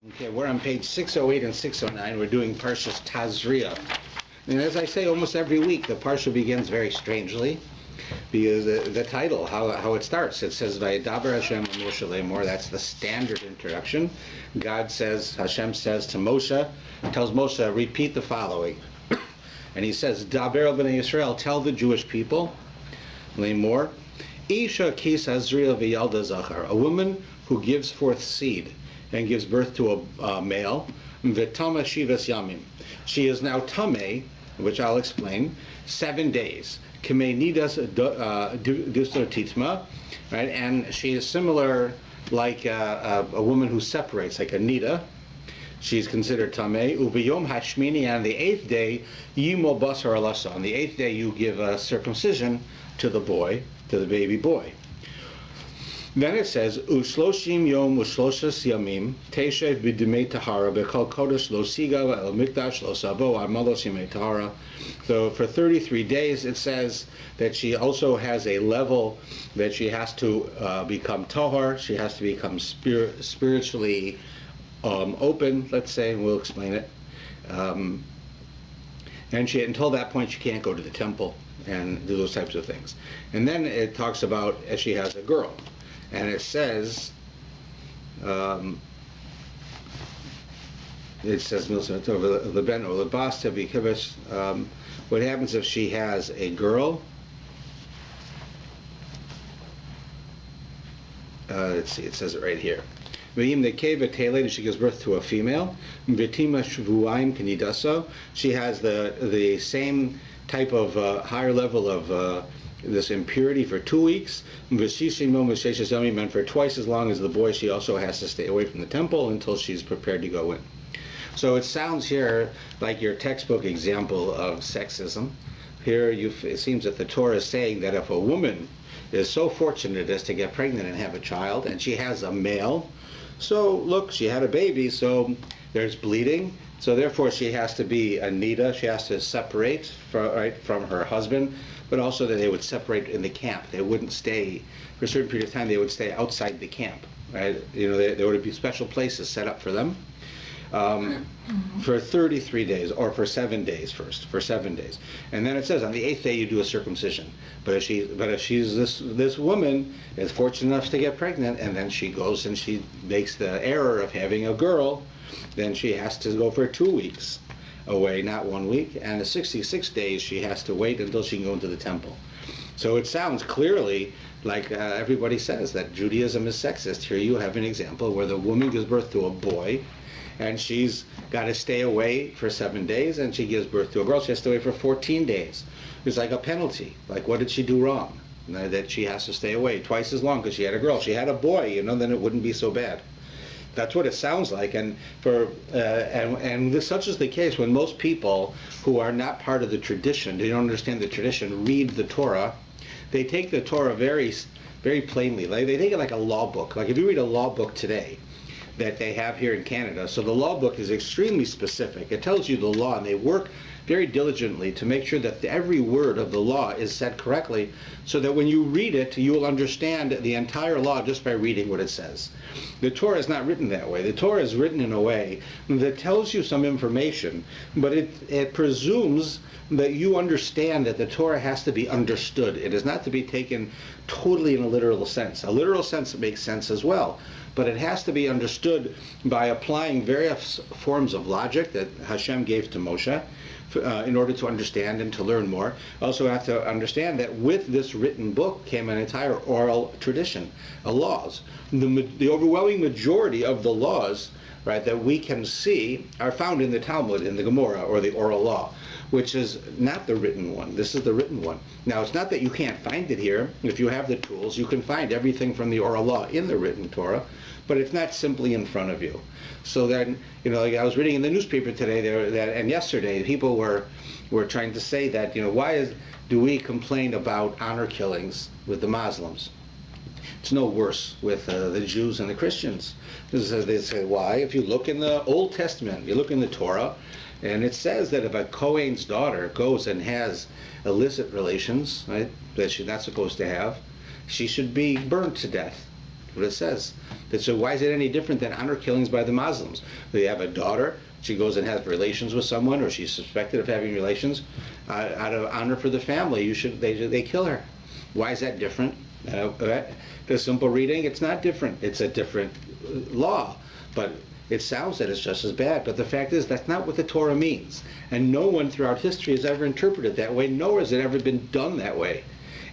Okay, we're on page 608 and 609. We're doing Parshas Tazria. And as I say almost every week, the Parsha begins very strangely because the title, how it starts, it says, Vayedaber Hashem Moshe Lemor. That's the standard introduction. God says, Hashem says to Moshe, tells Moshe, repeat the following. And he says, Daber el b'nei Yisrael, tell the Jewish people, Lemor, Isha kis Tazria v'yalda zachar, a woman who gives forth seed and gives birth to a male, v'tama shivas yamim. She is now tame, which I'll explain, 7 days. K'mei nidas dusar titma, right? And she is similar like a woman who separates, like a nida. She's considered tamei. Ubiyom hashmini, on the 8th day, yimo basar alasa. On the 8th day, you give a circumcision to the boy, to the baby boy. Then it says, Ushloshim yom ushloshas yamim teshev b'dimei tahara b'kol kodesh lo siga el mikdash lo savo armalos yamei tahara. So for 33 days it says that she also has a level that she has to become tahar. She has to become spiritually open, let's say, and we'll explain it. And until that point she can't go to the temple and do those types of things. And then it talks about as she has a girl. And it says, what happens if she has a girl? Let's see, it says it right here. She gives birth to a female. She has the same type of higher level of this impurity for 2 weeks, and for twice as long as the boy, she also has to stay away from the temple until she's prepared to go in. So it sounds here like your textbook example of sexism. Here it seems that the Torah is saying that if a woman is so fortunate as to get pregnant and have a child, and she has a male, so look, she had a baby, so there's bleeding, so therefore she has to be a nida, she has to separate from her husband, but also that they would separate in the camp. They wouldn't stay, for a certain period of time, they would stay outside the camp, right? You know, there would be special places set up for them for 33 days, or for 7 days first, for 7 days. And then it says on the 8th day you do a circumcision. But if she's this woman is fortunate enough to get pregnant, and then she goes and she makes the error of having a girl, then she has to go for 2 weeks away, not 1 week, and the 66 days she has to wait until she can go into the temple. So it sounds clearly like everybody says that Judaism is sexist. Here you have an example where the woman gives birth to a boy, and she's got to stay away for 7 days, and she gives birth to a girl, she has to wait for 14 days. It's like a penalty. Like, what did she do wrong? That she has to stay away twice as long because she had a girl. She had a boy, you know, then it wouldn't be so bad. That's what it sounds like, and such is the case when most people who are not part of the tradition, they don't understand the tradition, read the Torah. They take the Torah very, very plainly. They take it like a law book. Like if you read a law book today that they have here in Canada, so the law book is extremely specific. It tells you the law, and they work very diligently to make sure that every word of the law is said correctly, so that when you read it, you will understand the entire law just by reading what it says. The Torah is not written that way. The Torah is written in a way that tells you some information, but it presumes that you understand that the Torah has to be understood. It is not to be taken totally in a literal sense. A literal sense makes sense as well, but it has to be understood by applying various forms of logic that Hashem gave to Moshe in order to understand and to learn more. Also have to understand that with this written book came an entire oral tradition of laws. The overwhelming majority of the laws, right, that we can see are found in the Talmud, in the Gemara, or the oral law, which is not the written one. This is the written one. Now, it's not that you can't find it here. If you have the tools, you can find everything from the oral law in the written Torah, but it's not simply in front of you. So then, you know, like I was reading in the newspaper today, and yesterday, people were trying to say that, you know, do we complain about honor killings with the Muslims? It's no worse with the Jews and the Christians. They say, why? If you look in the Old Testament, you look in the Torah, and it says that if a Kohen's daughter goes and has illicit relations, right, that she's not supposed to have, she should be burned to death. what it says. So why is it any different than honor killings by the Muslims? They have a daughter, she goes and has relations with someone, or she's suspected of having relations, out of honor for the family, they kill her. Why is that different? The simple reading, it's not different. It's a different law, but it sounds that it's just as bad. But the fact is, that's not what the Torah means. And no one throughout history has ever interpreted it that way, nor has it ever been done that way.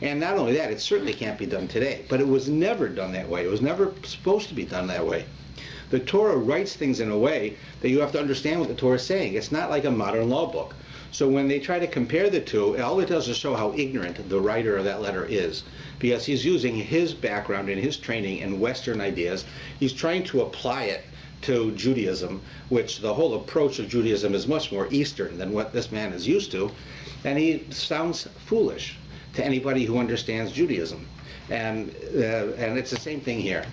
And not only that, it certainly can't be done today. But it was never done that way. It was never supposed to be done that way. The Torah writes things in a way that you have to understand what the Torah is saying. It's not like a modern law book. So when they try to compare the two, all it does is show how ignorant the writer of that letter is. Because he's using his background and his training in Western ideas. He's trying to apply it to Judaism, which the whole approach of Judaism is much more Eastern than what this man is used to. And he sounds foolish to anybody who understands Judaism. And it's the same thing here.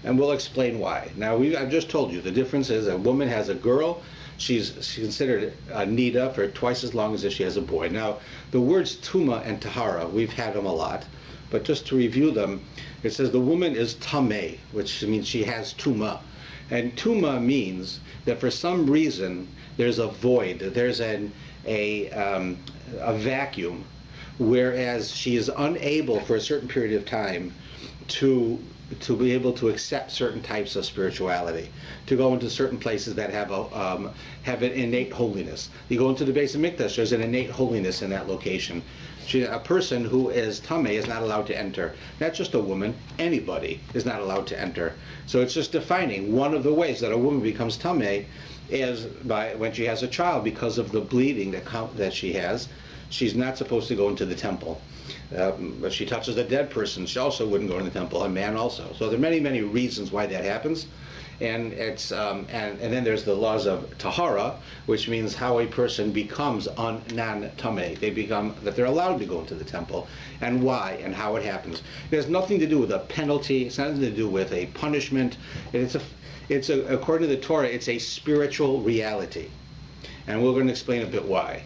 And we'll explain why. Now, I've just told you, the difference is a woman has a girl, she's considered a nida for twice as long as if she has a boy. Now, the words tuma and tahara, we've had them a lot, but just to review them, it says the woman is tameh, which means she has tuma. And tuma means that for some reason there's a void, there's a vacuum, whereas she is unable for a certain period of time to be able to accept certain types of spirituality, to go into certain places that have an innate holiness. You go into the Beis Hamikdash, there's an innate holiness in that location. A person who is tameh is not allowed to enter. Not just a woman, anybody is not allowed to enter. So it's just defining one of the ways that a woman becomes tameh is when she has a child, because of the bleeding that she has. She's not supposed to go into the temple. If she touches a dead person, she also wouldn't go in the temple, a man also. So there are many, many reasons why that happens. And it's and then there's the laws of tahara, which means how a person becomes non-tameh. They become that they're allowed to go into the temple, and why and how it happens. It has nothing to do with a penalty. It's nothing to do with a punishment. According to the Torah, it's a spiritual reality, and we're going to explain a bit why.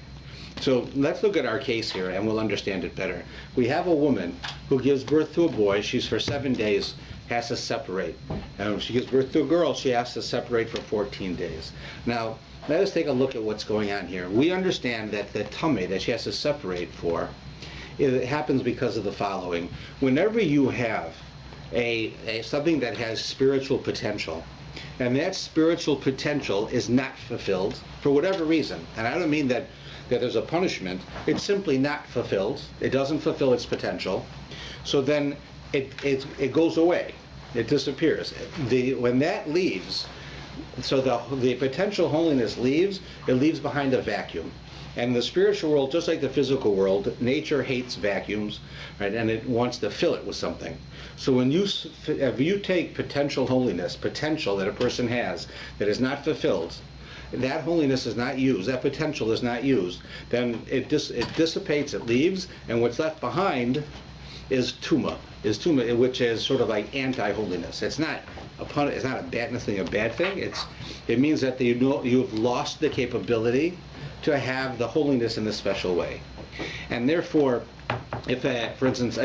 So let's look at our case here, and we'll understand it better. We have a woman who gives birth to a boy. She's for 7 days has to separate. And when she gives birth to a girl, she has to separate for 14 days. Now, let us take a look at what's going on here. We understand that the tameh that she has to separate for, it happens because of the following. Whenever you have something that has spiritual potential, and that spiritual potential is not fulfilled for whatever reason, and I don't mean that there's a punishment, it's simply not fulfilled. It doesn't fulfill its potential. So then it goes away. It disappears. When that leaves, so the potential holiness leaves, it leaves behind a vacuum. And the spiritual world, just like the physical world, nature hates vacuums, right? And it wants to fill it with something. So if you take potential holiness, potential that a person has that is not fulfilled, that holiness is not used, that potential is not used, then it dissipates, it leaves, and what's left behind is tuma, which is sort of like anti-holiness. It's not a bad thing. It means that you've lost the capability to have the holiness in a special way. And therefore, if for instance,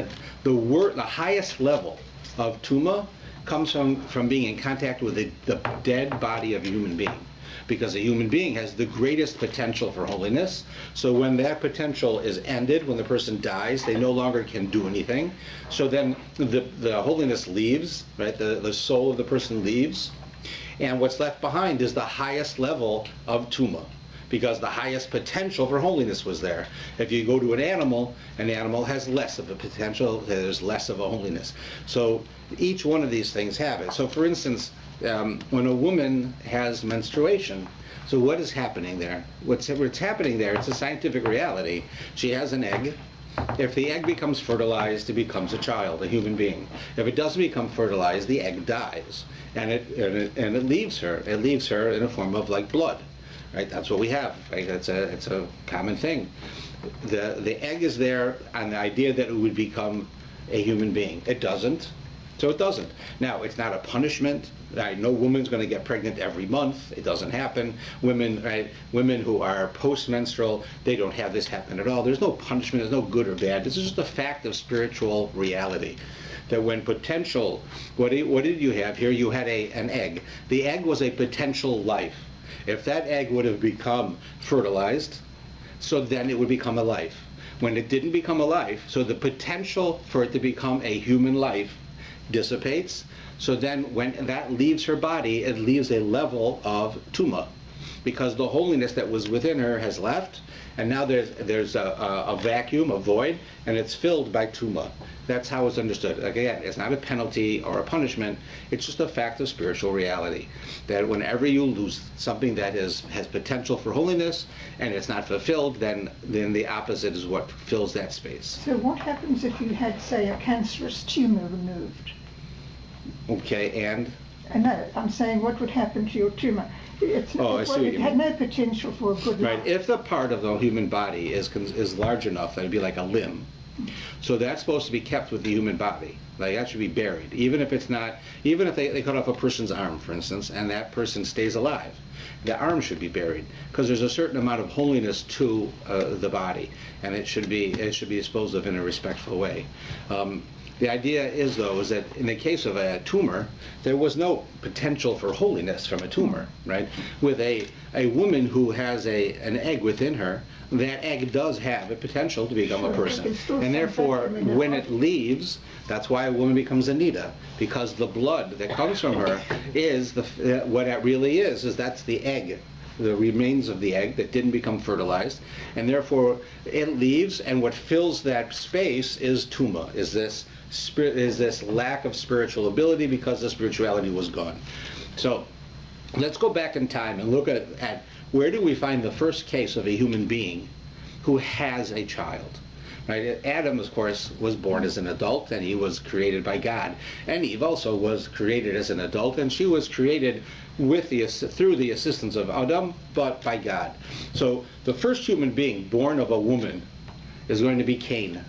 the highest level of tuma comes from being in contact with the dead body of a human being. Because a human being has the greatest potential for holiness. So when that potential is ended, when the person dies, they no longer can do anything. So then the holiness leaves, right? The soul of the person leaves. And what's left behind is the highest level of tuma, because the highest potential for holiness was there. If you go to an animal has less of a potential, there's less of a holiness. So each one of these things have it. So for instance, when a woman has menstruation, so what is happening there? What's happening there, it's a scientific reality. She has an egg. If the egg becomes fertilized, it becomes a child, a human being. If it doesn't become fertilized, the egg dies. And it leaves her. It leaves her in a form of like blood. Right? That's what we have. Right? It's a common thing. The egg is there on the idea that it would become a human being. It doesn't. So it doesn't. Now, it's not a punishment. Right? No woman's going to get pregnant every month. It doesn't happen. Women who are post-menstrual, they don't have this happen at all. There's no punishment. There's no good or bad. This is just a fact of spiritual reality. that when potential, what did you have here? You had an egg. The egg was a potential life. If that egg would have become fertilized, so then it would become a life. When it didn't become a life, so the potential for it to become a human life dissipates. So then when that leaves her body, it leaves a level of tuma, because the holiness that was within her has left, and now there's a vacuum, a void, and it's filled by tuma. That's how it's understood. Again, it's not a penalty or a punishment. It's just a fact of spiritual reality, that whenever you lose something that has potential for holiness and it's not fulfilled, then the opposite is what fills that space. So what happens if you had, say, a cancerous tumor removed? Okay, and? No, I'm saying what would happen to your tumor? It had no potential for a good life. Right. If the part of the human body is large enough, that would be like a limb. So that's supposed to be kept with the human body. Like, that should be buried. Even if they cut off a person's arm, for instance, and that person stays alive, the arm should be buried, because there's a certain amount of holiness to the body, and it should be disposed of in a respectful way. The idea is, though, is that in the case of a tumor, there was no potential for holiness from a tumor, right? With a woman who has an egg within her, that egg does have a potential to become a person. And therefore, when it leaves, that's why a woman becomes a nida, because the blood that comes from her is what it really is that's the egg, the remains of the egg that didn't become fertilized, and therefore it leaves, and what fills that space is tuma, is this lack of spiritual ability, because the spirituality was gone. So let's go back in time and look at where do we find the first case of a human being who has a child. Right? Adam, of course, was born as an adult, and he was created by God. And Eve also was created as an adult, and she was created through the assistance of Adam, but by God. So the first human being born of a woman is going to be Cain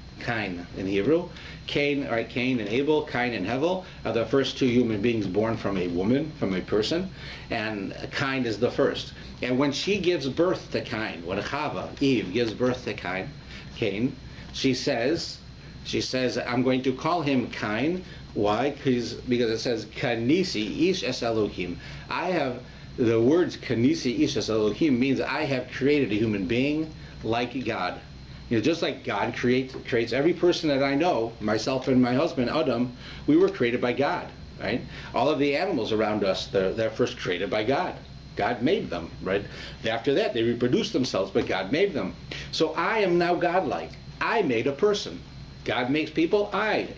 in Hebrew. Cain and Abel, Cain and Hevel are the first two human beings born from a woman, from a person, and Cain is the first. And when she gives birth to Cain, when Eve gives birth to Cain, she says, I'm going to call him Cain. Why? Because it says, Kanisi ish es Elohim. The words Kanisi ish es Elohim means I have created a human being like God. Just like God creates every person that I know, myself and my husband, Adam, we were created by God, right? All of the animals around us, they're first created by God. God made them, right? After that, they reproduce themselves, but God made them. So I am now godlike. I made a person. God makes people.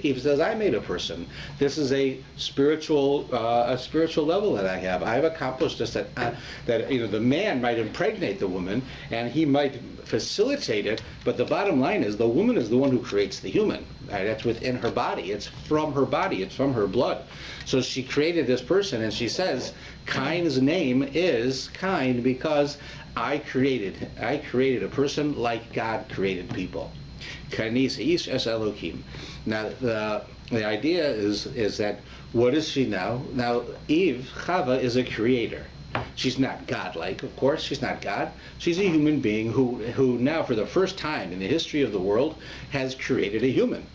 Eve says, I made a person. This is a spiritual level that I have. I have accomplished this. That the man might impregnate the woman, and he might facilitate it. But the bottom line is, the woman is the one who creates the human. Right? That's within her body. It's from her body. It's from her blood. So she created this person, and she says, Cain's name is Cain because I created a person like God created people. Kanisi es Elohim. Now the idea is that what is she now? Now Eve, Chava, is a creator. She's not godlike, of course. She's not God. She's a human being who now, for the first time in the history of the world, has created a human.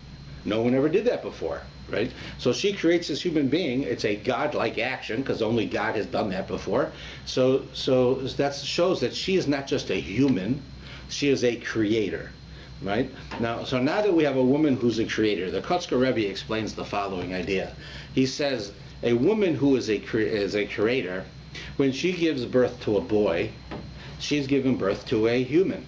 No one ever did that before, right? So she creates this human being. It's a godlike action because only God has done that before. So that shows that she is not just a human. She is a creator. Right? Now that we have a woman who's a creator, the Kotzker Rebbe explains the following idea. He says a woman who is a creator, when she gives birth to a boy, she's giving birth to a human,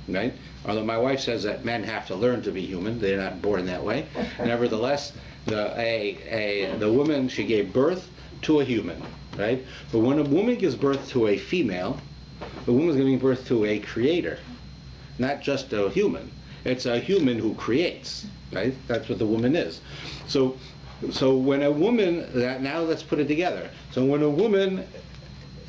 right? Although my wife says that men have to learn to be human, they're not born that way. Nevertheless, the woman, she gave birth to a human, right? But when a woman gives birth to a female, the woman's giving birth to a creator. Not just a human. It's a human who creates, right? That's what the woman is. So when a woman, now let's put it together. So when a woman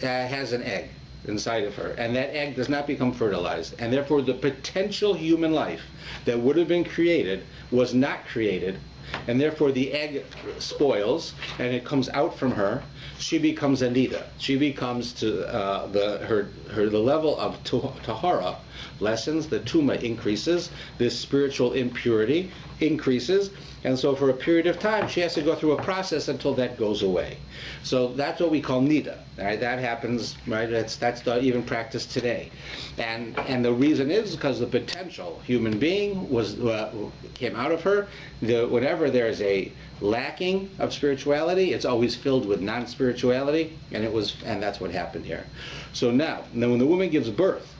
has an egg inside of her, and that egg does not become fertilized, and therefore the potential human life that would have been created was not created, and therefore the egg spoils, and it comes out from her, she becomes a nida. She becomes to the level of tahara lessens, the tuma increases, this spiritual impurity increases, and so for a period of time she has to go through a process until that goes away. So that's what we call nida. Right? That happens, right? That's the even practice today, and the reason is because the potential human being was came out of her. Whenever there is a lacking of spirituality, it's always filled with non-spirituality, and that's what happened here. So now when the woman gives birth,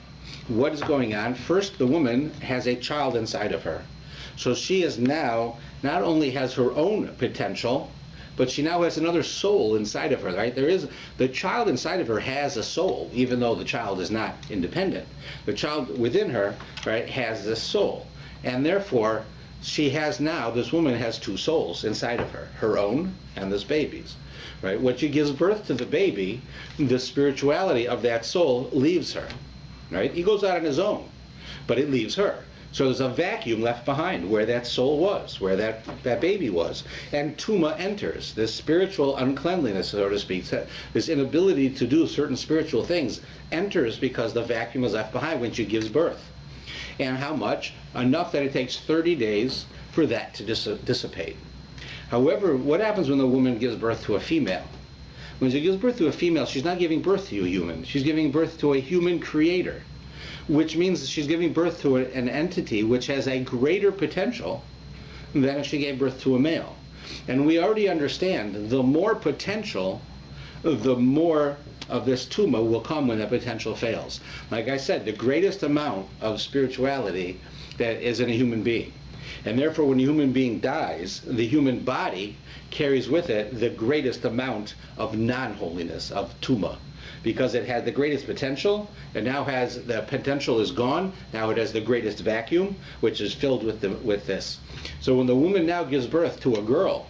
what is going on? First, the woman has a child inside of her. So she is now not only has her own potential, but she now has another soul inside of her, right? The child inside of her has a soul, even though the child is not independent. The child within her, right, has this soul. And therefore, this woman has two souls inside of her own and this baby's, right? When she gives birth to the baby, the spirituality of that soul leaves her, right? He goes out on his own, but it leaves her. So there's a vacuum left behind where that soul was, where that baby was. And tuma enters, this spiritual uncleanliness, so to speak, this inability to do certain spiritual things enters because the vacuum is left behind when she gives birth. And how much? Enough that it takes 30 days for that to dissipate. However, what happens when the woman gives birth to a female? When she gives birth to a female, she's not giving birth to a human. She's giving birth to a human creator, which means she's giving birth to an entity which has a greater potential than if she gave birth to a male. And we already understand the more potential, the more of this tuma will come when that potential fails. Like I said, the greatest amount of spirituality that is in a human being. And therefore, when a human being dies, the human body carries with it the greatest amount of non-holiness, of tuma. Because it had the greatest potential, and now the potential is gone. Now it has the greatest vacuum, which is filled with this. So when the woman now gives birth to a girl,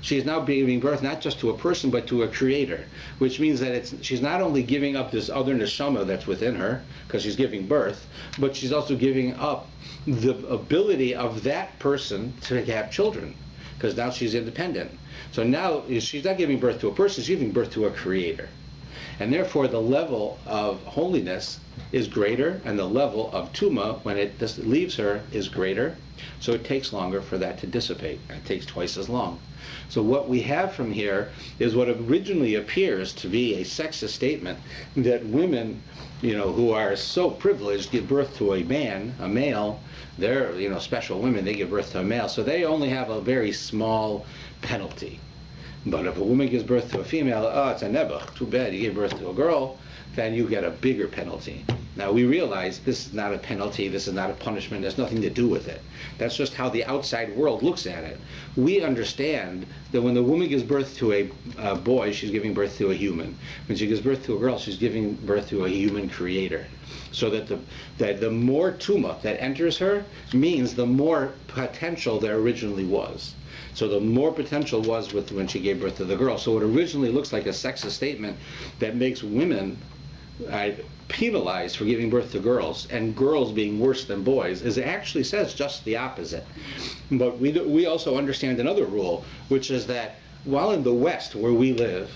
she is now giving birth not just to a person, but to a creator, which means that she's not only giving up this other neshama that's within her, because she's giving birth, but she's also giving up the ability of that person to have children, because now she's independent. So now she's not giving birth to a person, she's giving birth to a creator. And therefore the level of holiness is greater, and the level of tuma, when it leaves her, is greater. So it takes longer for that to dissipate. It takes twice as long. So what we have from here is what originally appears to be a sexist statement, that women, who are so privileged give birth to a male. They're, special women, they give birth to a male. So they only have a very small penalty. But if a woman gives birth to a female, it's a nebuch, too bad, you gave birth to a girl, then you get a bigger penalty. Now we realize this is not a penalty, this is not a punishment, there's nothing to do with it. That's just how the outside world looks at it. We understand that when the woman gives birth to a boy, she's giving birth to a human. When she gives birth to a girl, she's giving birth to a human creator. So that the more tuma that enters her means the more potential there originally was. So the more potential was when she gave birth to the girl. So it originally looks like a sexist statement that makes women penalized for giving birth to girls, and girls being worse than boys, is it actually says just the opposite. But we also understand another rule, which is that while in the West where we live,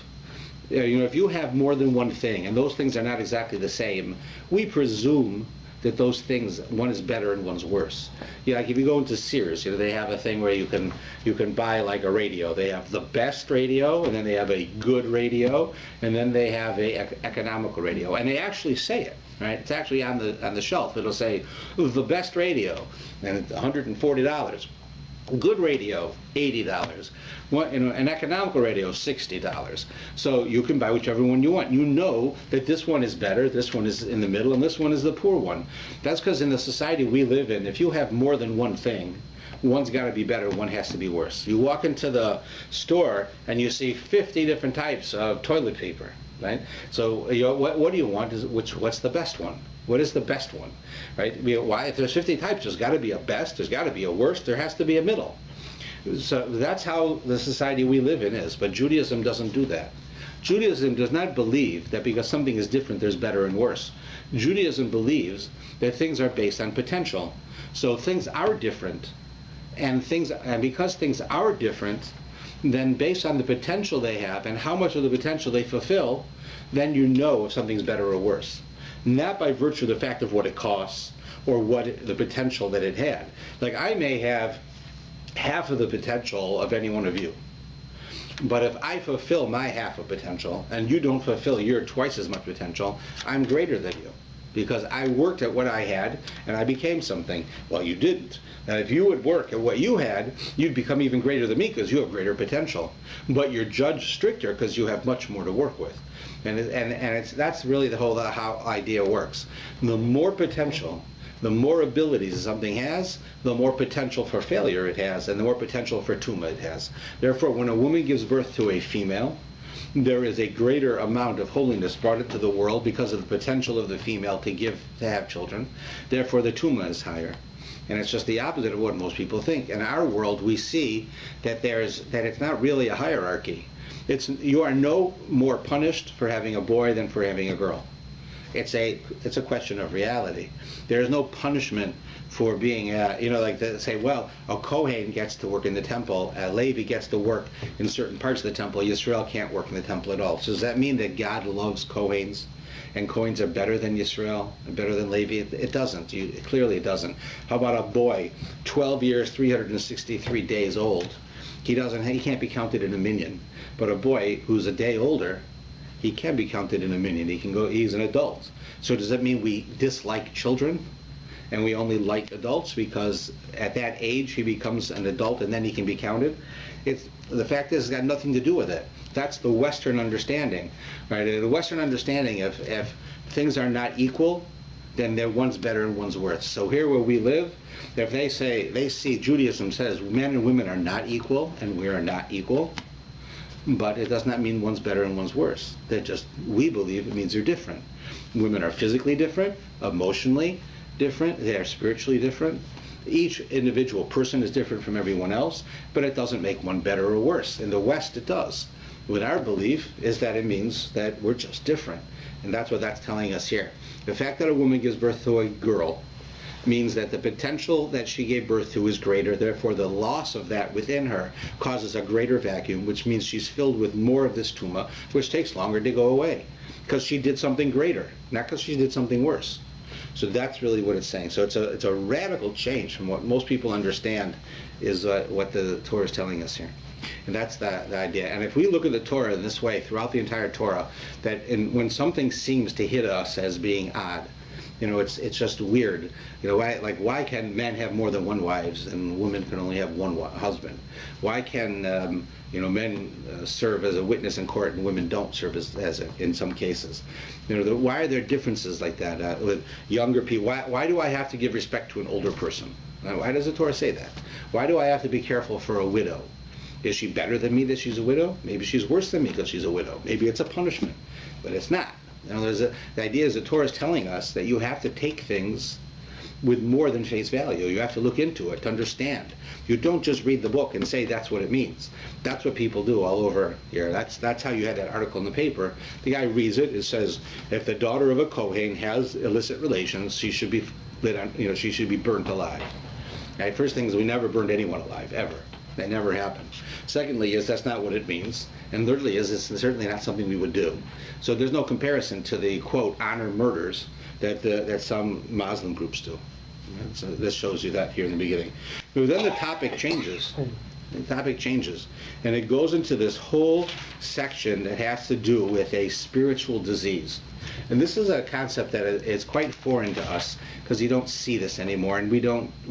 if you have more than one thing, and those things are not exactly the same, we presume that those things, one is better and one's worse. Like if you go into Sears, they have a thing where you can buy like a radio. They have the best radio, and then they have a good radio, and then they have a economical radio. And they actually say it, right? It's actually on the shelf. It'll say the best radio, and it's $140. Good radio, $80. An economical radio, $60. So you can buy whichever one you want. You know that this one is better, this one is in the middle, and this one is the poor one. That's because in the society we live in, if you have more than one thing, one's got to be better, one has to be worse. You walk into the store and you see 50 different types of toilet paper, right? So what do you want? What's the best one? What is the best one, right? Why? If there's 50 types, there's got to be a best, there's got to be a worst, there has to be a middle. So that's how the society we live in is. But Judaism doesn't do that. Judaism does not believe that because something is different, there's better and worse. Judaism believes that things are based on potential. So things are different, and because things are different, then based on the potential they have and how much of the potential they fulfill, then you know if something's better or worse. not by virtue of the fact of what it costs or the potential that it had. Like, I may have half of the potential of any one of you, but if I fulfill my half of potential and you don't fulfill your twice as much potential, I'm greater than you, because I worked at what I had and I became something. Well, you didn't. Now, if you would work at what you had, you'd become even greater than me because you have greater potential. But you're judged stricter because you have much more to work with. And that's really the whole how idea works. The more potential, the more abilities something has, the more potential for failure it has, and the more potential for Tue May it has. Therefore, when a woman gives birth to a female, there is a greater amount of holiness brought into the world because of the potential of the female to have children. Therefore, the Tue May is higher. And it's just the opposite of what most people think. In our world, we see that it's not really a hierarchy. You are no more punished for having a boy than for having a girl. It's a question of reality. There is no punishment for being, like they say, well, a Kohen gets to work in the temple, a Levi gets to work in certain parts of the temple, Yisrael can't work in the temple at all. So does that mean that God loves Kohens and Kohens are better than Yisrael, better than Levi? It doesn't. Clearly it doesn't. How about a boy, 12 years, 363 days old? He can't be counted in a minyan. But a boy who's a day older, he can be counted in a minyan. He's an adult. So does that mean we dislike children and we only like adults because at that age he becomes an adult and then he can be counted? The fact is, it's got nothing to do with it. That's the Western understanding, right? The Western understanding, if things are not equal, then one's better and one's worse. So here where we live, if they see Judaism says men and women are not equal and we are not equal, but it does not mean one's better and one's worse. We believe it means they're different. Women are physically different, emotionally different, they are spiritually different. Each individual person is different from everyone else, but it doesn't make one better or worse. In the West, it does. What our belief is that it means that we're just different. And that's what that's telling us here. The fact that a woman gives birth to a girl means that the potential that she gave birth to is greater. Therefore, the loss of that within her causes a greater vacuum, which means she's filled with more of this Tue May, which takes longer to go away because she did something greater, not because she did something worse. So that's really what it's saying. So it's a radical change from what most people understand is what the Torah is telling us here. And that's the idea. And if we look at the Torah in this way throughout the entire Torah, that when something seems to hit us as being odd, it's just weird. Why can men have more than one wives and women can only have one husband? Why can men serve as a witness in court and women don't serve as in some cases? Why are there differences like that with younger people? Why do I have to give respect to an older person? Why does the Torah say that? Why do I have to be careful for a widow? Is she better than me that she's a widow? Maybe she's worse than me because she's a widow. Maybe it's a punishment, but it's not. The idea is the Torah is telling us that you have to take things with more than face value. You have to look into it to understand. You don't just read the book and say that's what it means. That's what people do all over here. That's how you had that article in the paper. The guy reads it. It says if the daughter of a Kohen has illicit relations, she should be she should be burnt alive. Right? First thing is we never burned anyone alive ever. That never happened. Secondly is that's not what it means. And thirdly is it's certainly not something we would do. So there's no comparison to the, quote, honor murders that some Muslim groups do. So this shows you that here in the beginning. But then the topic changes. And it goes into this whole section that has to do with a spiritual disease. And this is a concept that is quite foreign to us because you don't see this anymore, and and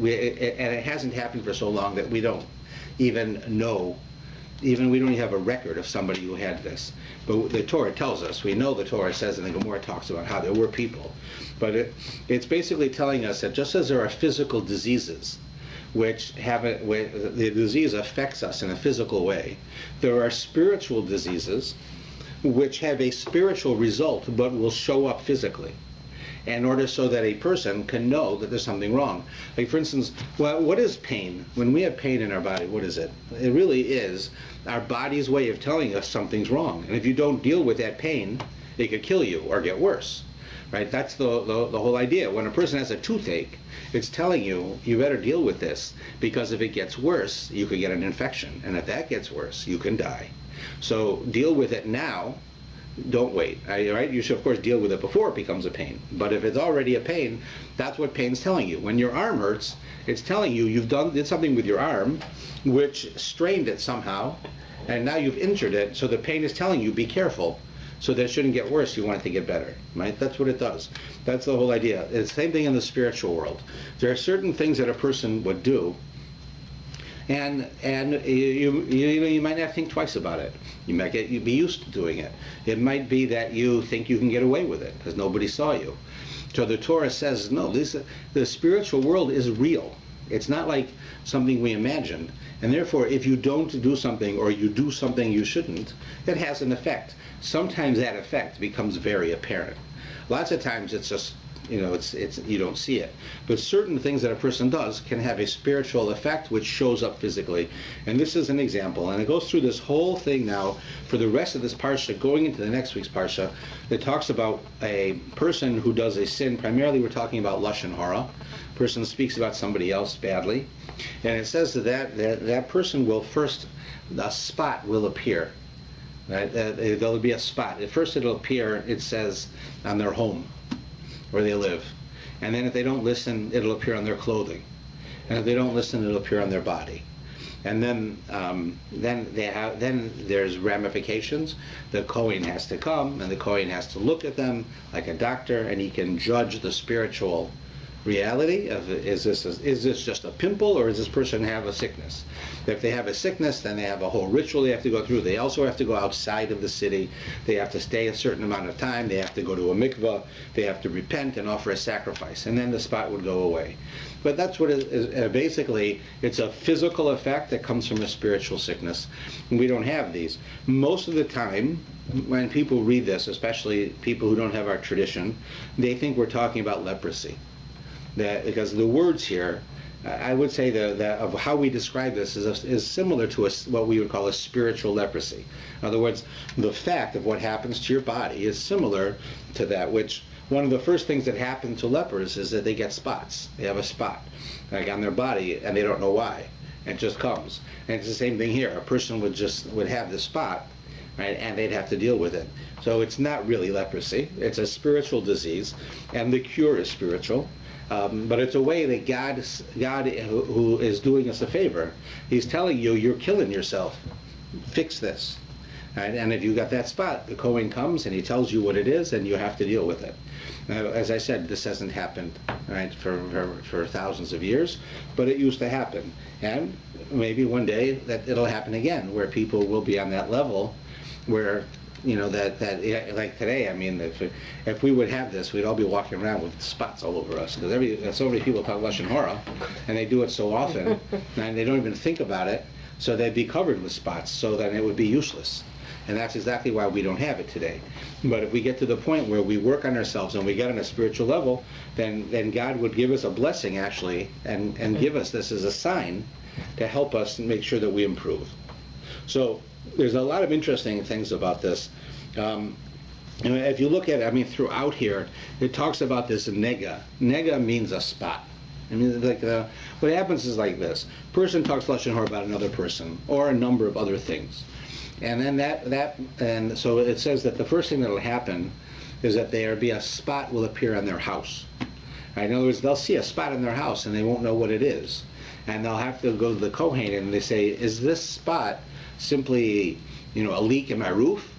it hasn't happened for so long that we don't even know. Even we don't even have a record of somebody who had this. But the Torah tells us, we know the Torah says, and the Gemara talks about how there were people. But it's basically telling us that just as there are physical diseases which the disease affects us in a physical way, there are spiritual diseases which have a spiritual result but will show up physically, in order so that a person can know that there's something wrong. Like, for instance, what is pain? When we have pain in our body, what is it? It really is our body's way of telling us something's wrong. And if you don't deal with that pain, it could kill you or get worse. Right? That's the whole idea. When a person has a toothache, it's telling you, you better deal with this, because if it gets worse, you could get an infection. And if that gets worse, you can die. So deal with it now, don't wait. Right? You should, of course, deal with it before it becomes a pain. But if it's already a pain, that's what pain's telling you. When your arm hurts, it's telling you did something with your arm which strained it somehow, and now you've injured it, so the pain is telling you, be careful, so that it shouldn't get worse. You want it to get better, right? That's what it does. That's the whole idea. It's the same thing in the spiritual world. There are certain things that a person would do, and you might not think twice about it. You'd be used to doing it. It might be that you think you can get away with it because nobody saw you. So the Torah says, no, the spiritual world is real. It's not like something we imagined. And therefore, if you don't do something or you do something you shouldn't, it has an effect. Sometimes that effect becomes very apparent. Lots of times it's just, it's you don't see it. But certain things that a person does can have a spiritual effect which shows up physically. And this is an example. And it goes through this whole thing now for the rest of this parsha, going into the next week's parsha, that talks about a person who does a sin. Primarily we're talking about lashon hara. Person speaks about somebody else badly. And it says that person will first, a spot will appear. Right? There'll be a spot. At first it'll appear, it says, on their home, where they live. And then if they don't listen, it'll appear on their clothing. And if they don't listen, it'll appear on their body. And then there's ramifications. The Kohen has to come, and the Kohen has to look at them like a doctor, and he can judge the spiritual reality of, is this just a pimple, or does this person have a sickness? If they have a sickness, then they have a whole ritual they have to go through. They also have to go outside of the city. They have to stay a certain amount of time. They have to go to a mikvah. They have to repent and offer a sacrifice, and then the spot would go away. But that's what it is. Basically, it's a physical effect that comes from a spiritual sickness. And we don't have these. Most of the time, when people read this, especially people who don't have our tradition, they think we're talking about leprosy. Because the words here, I would say that of how we describe this is similar to what we would call a spiritual leprosy. In other words, the fact of what happens to your body is similar to that, which one of the first things that happen to lepers is that they get spots. They have a spot like on their body, and they don't know why. And it just comes. And it's the same thing here. A person would have this spot, right, and they'd have to deal with it. So it's not really leprosy. It's a spiritual disease, and the cure is spiritual. But it's a way that God, who is doing us a favor, He's telling you, you're killing yourself. Fix this. Right? And if you got that spot, the Kohen comes and he tells you what it is, and you have to deal with it. Now, as I said, this hasn't happened, right, for thousands of years, but it used to happen. And maybe one day that it'll happen again, where people will be on that level where, that like today, I mean, if we would have this, we'd all be walking around with spots all over us, because so many people talk lashon hara, and they do it so often, and they don't even think about it, so they'd be covered with spots, so then it would be useless. And that's exactly why we don't have it today. But if we get to the point where we work on ourselves and we get on a spiritual level, then God would give us a blessing, actually, and give us this as a sign to help us make sure that we improve. So there's a lot of interesting things about this. If you look at it, throughout here, it talks about this nega. Nega means a spot. What happens is like this. Person talks lashon hara about another person, or a number of other things. And then so it says that the first thing that will happen is that there be a spot will appear on their house. Right? In other words, they'll see a spot in their house and they won't know what it is. And they'll have to go to the Kohen and they say, is this spot simply, a leak in my roof?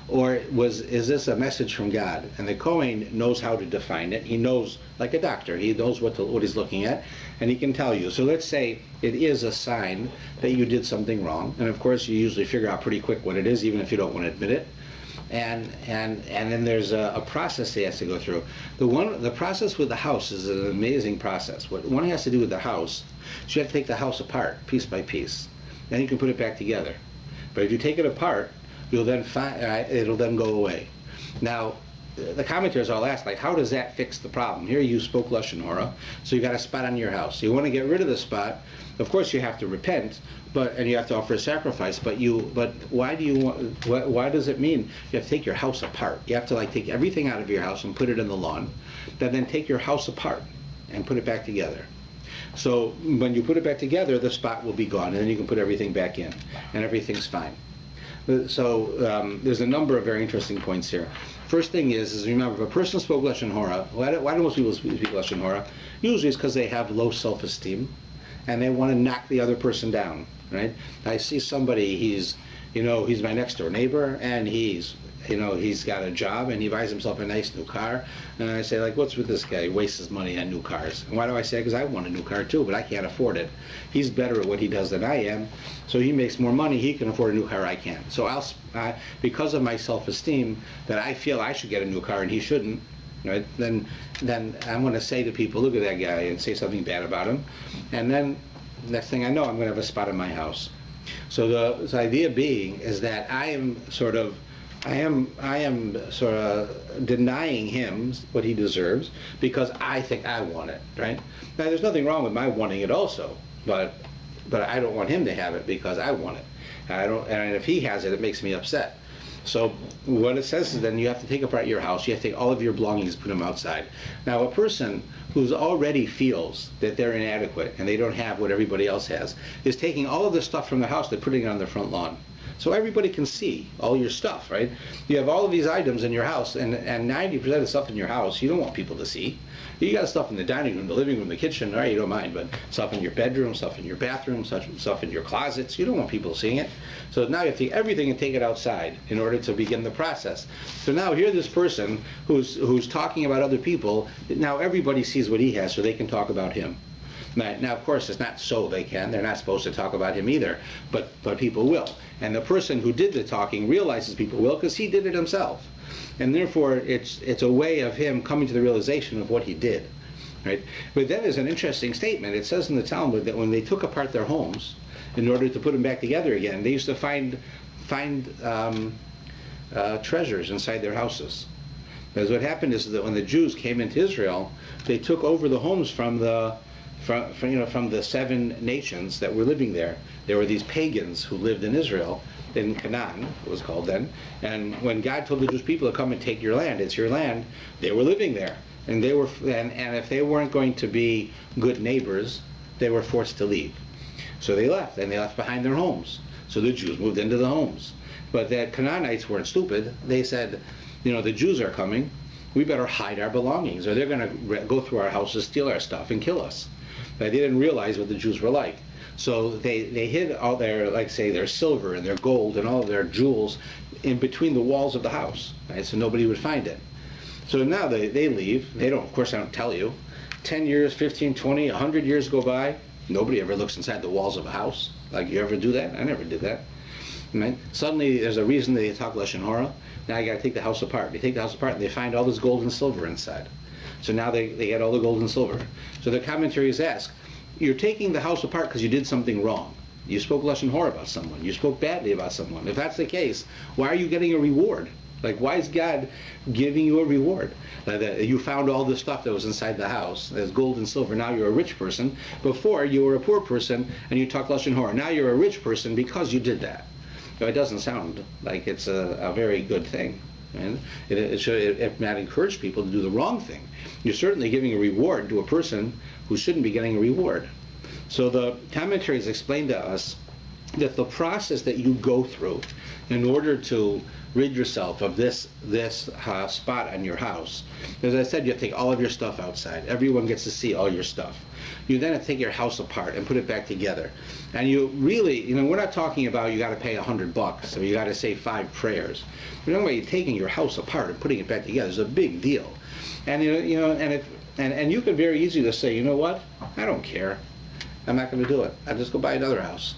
Or is this a message from God? And the Kohen knows how to define it. He knows, like a doctor, he knows what he's looking at, and he can tell you. So let's say it is a sign that you did something wrong. And of course, you usually figure out pretty quick what it is, even if you don't want to admit it. And then there's a process he has to go through. The process with the house is an amazing process. What one has to do with the house is you have to take the house apart, piece by piece. Then you can put it back together. But if you take it apart, you'll then it'll then go away. Now, the commentators all ask, how does that fix the problem? Here you spoke lashon hara, so you got a spot on your house. You want to get rid of the spot. Of course, you have to repent, and you have to offer a sacrifice. But why do you want? Why does it mean you have to take your house apart? You have to take everything out of your house and put it in the lawn, then take your house apart and put it back together. So when you put it back together, the spot will be gone, and then you can put everything back in, and everything's fine. So there's a number of very interesting points here. First thing is remember, if a person spoke Lashon Hora, why do most people speak Lashon Hora? Usually it's because they have low self-esteem, and they want to knock the other person down, right? I see somebody, he's my next door neighbor, and he's got a job, and he buys himself a nice new car, and I say, like, what's with this guy? He wastes his money on new cars. And why do I say? Because I want a new car too, but I can't afford it. He's better at what he does than I am, so he makes more money, he can afford a new car, I can't. So because of my self-esteem, that I feel I should get a new car and he shouldn't, right? Then I'm going to say to people, look at that guy, and say something bad about him, and then next thing I know, I'm going to have a spot in my house. So the idea being is that I am sort of denying him what he deserves because I think I want it, right? Now, there's nothing wrong with my wanting it also, but I don't want him to have it because I want it. And if he has it, it makes me upset. So what it says is then you have to take apart your house. You have to take all of your belongings, put them outside. Now, a person who already feels that they're inadequate and they don't have what everybody else has is taking all of the stuff from the house, they're putting it on their front lawn. So everybody can see all your stuff, right? You have all of these items in your house, and 90% of the stuff in your house, you don't want people to see. You got stuff in the dining room, the living room, the kitchen, all right, you don't mind, but stuff in your bedroom, stuff in your bathroom, stuff in your closets, you don't want people seeing it. So now you have to take everything and take it outside in order to begin the process. So now here this person who's talking about other people, now everybody sees what he has, so they can talk about him. Now, of course, it's not so they can. They're not supposed to talk about him either, but people will. And the person who did the talking realizes people will because he did it himself. And therefore, it's a way of him coming to the realization of what he did, right? But then there's an interesting statement. It says in the Talmud that when they took apart their homes in order to put them back together again, they used to find treasures inside their houses. Because what happened is that when the Jews came into Israel, they took over the homes from the 7 nations that were living there. There were these pagans who lived in Israel, in Canaan, it was called then. And when God told the Jewish people to come and take your land, it's your land, they were living there. And and if they weren't going to be good neighbors, they were forced to leave. So they left, and they left behind their homes. So the Jews moved into the homes. But the Canaanites weren't stupid. They said, the Jews are coming, we better hide our belongings, or they're going to go through our houses, steal our stuff, and kill us. But they didn't realize what the Jews were like. So they hid all their, like say, their silver and their gold and all of their jewels in between the walls of the house, right? So nobody would find it. So now they leave. They don't, of course, I don't tell you. 10 years, 15, 20, 100 years go by. Nobody ever looks inside the walls of a house. Like, you ever do that? I never did that. Right? Suddenly, there's a reason they talk Lashon Hora. Now you got to take the house apart. They take the house apart and they find all this gold and silver inside. So now they get all the gold and silver. So the commentaries ask, you're taking the house apart because you did something wrong. You spoke Lashon Hora about someone. You spoke badly about someone. If that's the case, why are you getting a reward? Like, why is God giving you a reward? You found all this stuff that was inside the house. There's gold and silver. Now you're a rich person. Before, you were a poor person and you talked Lashon Hora. Now you're a rich person because you did that. So it doesn't sound like it's a very good thing. And it might encourage people to do the wrong thing. You're certainly giving a reward to a person who shouldn't be getting a reward. So the commentaries explain to us that the process that you go through in order to rid yourself of this spot on your house, as I said, you have to take all of your stuff outside. Everyone gets to see all your stuff. You then have to take your house apart and put it back together. And you really, we're not talking about you got to pay $100 or you got to say 5 prayers. We're talking about you taking your house apart and putting it back together. It's a big deal. And and you can very easily just say, you know what? I don't care. I'm not going to do it. I'll just go buy another house.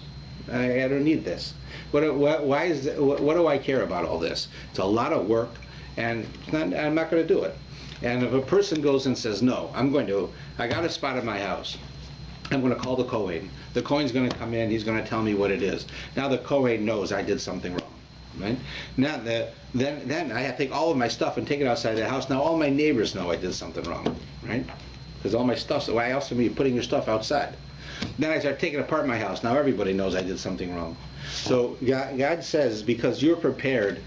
I don't need this. What do I care about all this? It's a lot of work, and I'm not going to do it. And if a person goes and says, no, I got a spot in my house. I'm going to call the Kohen. The Kohen's going to come in. He's going to tell me what it is. Now the Kohen knows I did something wrong. Right? Now then I have to take all of my stuff and take it outside the house. Now all my neighbors know I did something wrong. Right? Because all my stuff, so I also mean putting your stuff outside. Then I start taking apart my house. Now everybody knows I did something wrong. So God says, because you're prepared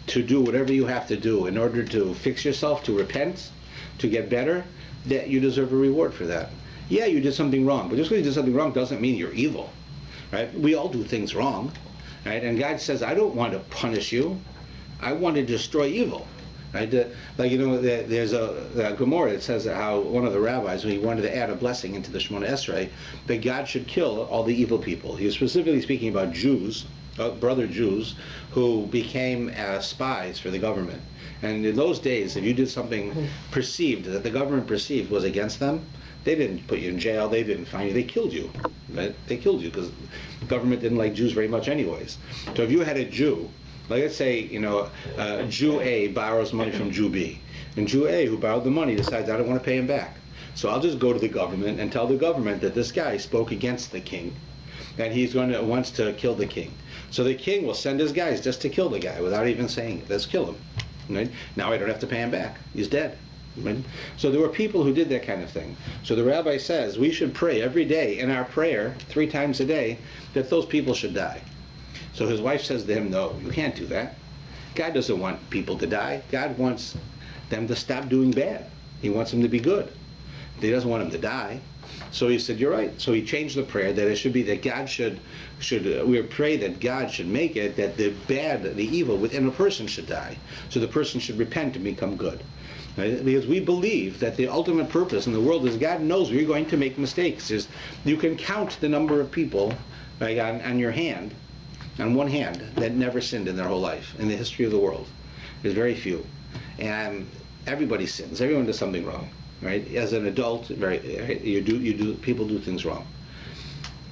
to do whatever you have to do in order to fix yourself, to repent, to get better, that you deserve a reward for that. Yeah, you did something wrong, but just because you did something wrong doesn't mean you're evil. Right? We all do things wrong. right? And God says, I don't want to punish you. I want to destroy evil. Right? There's a Gemara that says how one of the rabbis, when he wanted to add a blessing into the Shemona Esrei, that God should kill all the evil people. He was specifically speaking about Jews, brother Jews, who became spies for the government. And in those days, if you did something perceived, that the government perceived was against them, they didn't put you in jail, they didn't fine you, they killed you. Right? They killed you because the government didn't like Jews very much anyways. So if you had a Jew, like let's say, Jew A borrows money from Jew B, and Jew A, who borrowed the money, decides I don't want to pay him back. So I'll just go to the government and tell the government that this guy spoke against the king, and wants to kill the king. So the king will send his guys just to kill the guy without even saying, let's kill him. Right? Now I don't have to pay him back. He's dead. Right? So there were people who did that kind of thing. So the rabbi says we should pray every day in our prayer, 3 times a day, that those people should die. So his wife says to him, no, you can't do that. God doesn't want people to die. God wants them to stop doing bad. He wants them to be good. He doesn't want them to die. So he said, you're right. So he changed the prayer that it should be that God we pray that God should make it that the evil within a person should die. So the person should repent and become good. Right? Because we believe that the ultimate purpose in the world is God knows we're going to make mistakes. You can count the number of people right, on your hand, on one hand, that never sinned in their whole life in the history of the world. There's very few. And everybody sins. Everyone does something wrong. Right? As an adult, people do things wrong.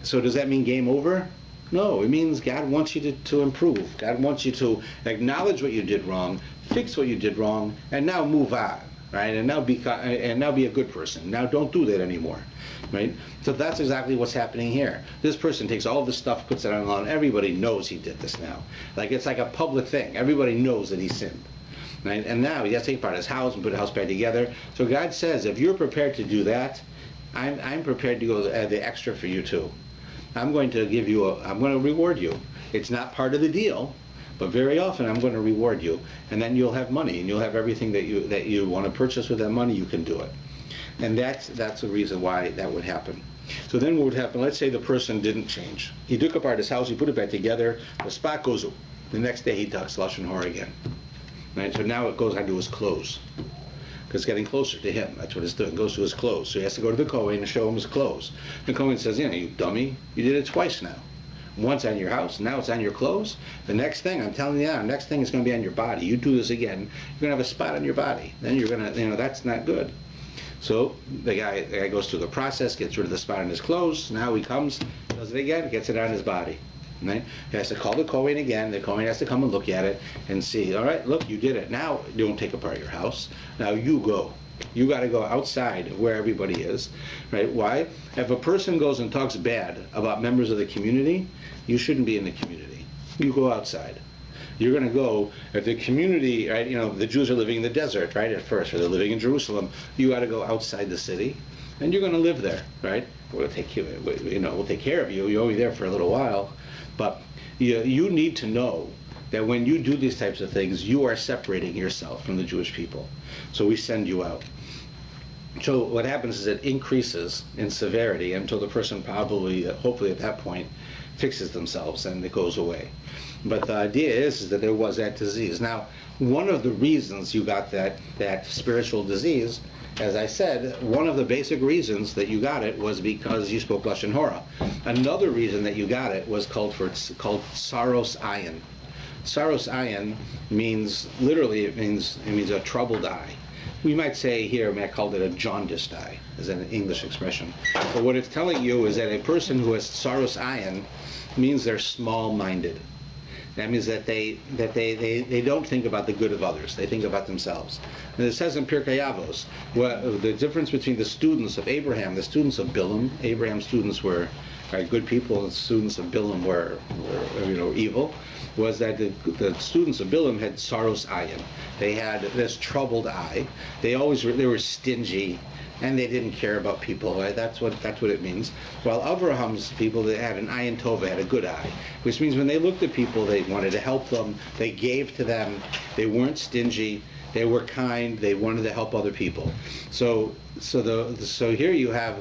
So does that mean game over? No, it means God wants you to improve. God wants you to acknowledge what you did wrong, fix what you did wrong, and now move on, right? And now be a good person. Now don't do that anymore, right? So that's exactly what's happening here. This person takes all this stuff, puts it online. Everybody knows he did this now. It's like a public thing. Everybody knows that he sinned. Right? And now he has to take apart his house and put the house back together. So God says, if you're prepared to do that, I'm prepared to go the extra for you too. I'm going to reward you. It's not part of the deal, but very often I'm going to reward you. And then you'll have money and you'll have everything that you want to purchase with that money, you can do it. And that's the reason why that would happen. So then what would happen, let's say the person didn't change. He took apart his house, he put it back together, the spot goes, the next day he talks Lashon Hara again. Right? So now it goes onto his clothes. Because it's getting closer to him. That's what it's doing. It goes to his clothes. So he has to go to the Kohen and show him his clothes. The Kohen says, you dummy, you did it twice now. Once on your house, now it's on your clothes. The next thing, I'm telling you now, the next thing is going to be on your body. You do this again, you're going to have a spot on your body. Then you're going to, that's not good. So the guy goes through the process, gets rid of the spot on his clothes. Now he comes, does it again, gets it on his body. Right? He has to call the Kohen again. The Kohen has to come and look at it and see, all right, look, you did it. Now you don't take apart your house. Now you go. You got to go outside where everybody is. Right? Why? If a person goes and talks bad about members of the community, you shouldn't be in the community. You go outside. You're going to go, if the community, right, the Jews are living in the desert, right, at first, or they're living in Jerusalem, you got to go outside the city, and you're going to live there, right? We'll take care of you. You're only there for a little while. But you need to know that when you do these types of things, you are separating yourself from the Jewish people. So we send you out. So what happens is it increases in severity until the person hopefully at that point, fixes themselves and it goes away. But the idea is that there was that disease. Now, one of the reasons you got that spiritual disease, as I said, one of the basic reasons that you got it was because you spoke Lashon Hara. Another reason that you got it was called Saros Ayin. Saros Ayin means a troubled eye. We might say here, I called it a jaundiced eye, as an English expression. But what it's telling you is that a person who has Saros Ayin means they're small-minded. That means that they don't think about the good of others. They think about themselves. And it says in Pirkei Avos, the difference between the students of Abraham, the students of Bilam, Abraham's students were good people, and students of Bilam were evil, was that the students of Bilam had Saros Ayin. They had this troubled eye. They were stingy, and they didn't care about people. Right? That's what it means. While Avraham's people, they had an Ayin Tova, had a good eye, which means when they looked at people, they wanted to help them. They gave to them. They weren't stingy. They were kind. They wanted to help other people. So here you have